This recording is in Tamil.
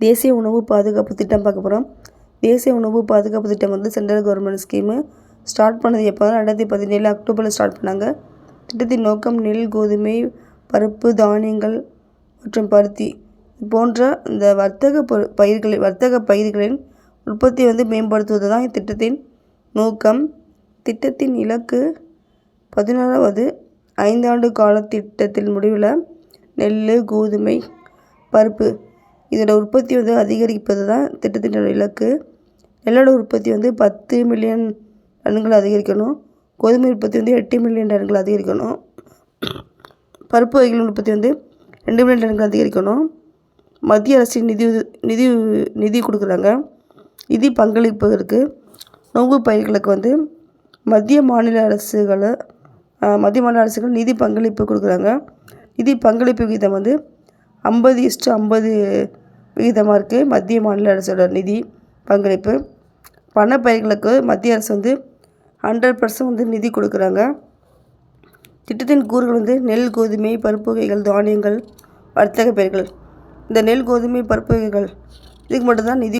தேசிய உணவு பாதுகாப்பு திட்டம் பார்க்க போகிறோம். தேசிய உணவு பாதுகாப்பு திட்டம் வந்து சென்ட்ரல் கவர்மெண்ட் ஸ்கீமு. ஸ்டார்ட் பண்ணது எப்போ 2017 அக்டோபரில் ஸ்டார்ட் பண்ணாங்க. திட்டத்தின் நோக்கம் நெல், கோதுமை, பருப்பு, தானியங்கள் மற்றும் பருத்தி போன்ற இந்த வர்த்தக பயிர்களின் உற்பத்தியை வந்து மேம்படுத்துவது தான் இத்திட்டத்தின் நோக்கம். திட்டத்தின் இலக்கு 16வது 5 ஆண்டு கால திட்டத்தின் முடிவில் நெல், கோதுமை, பருப்பு இதோட உற்பத்தி வந்து அதிகரிப்பது தான் திட்டத்தின் இலக்கு. நெல்லோட உற்பத்தி வந்து 10 மில்லியன் டன்கள் அதிகரிக்கணும். கோதுமை உற்பத்தி வந்து 8 மில்லியன் டன்கள் அதிகரிக்கணும். பருப்பு வகைகளின் உற்பத்தி வந்து 2 மில்லியன் டன்கள் அதிகரிக்கணும். மத்திய அரசின் நிதி கொடுக்குறாங்க. நிதி பங்களிப்பு இருக்குது. நோன்பு பயிர்களுக்கு வந்து மத்திய மாநில அரசுகள் நிதி பங்களிப்பு கொடுக்குறாங்க. நிதி பங்களிப்பு விகிதம் வந்து 50:50 விகிதமாக இருக்குது. மத்திய மாநில அரசோட நிதி பங்களிப்பு. பணப்பயிர்களுக்கு மத்திய அரசு வந்து 100% வந்து நிதி கொடுக்குறாங்க. திட்டத்தின் கூறுகள் வந்து நெல், கோதுமை, பருப்பு வகைகள், தானியங்கள், வர்த்தக பயிர்கள். இந்த நெல், கோதுமை, பருப்பு வகைகள் இதுக்கு மட்டும்தான் நிதி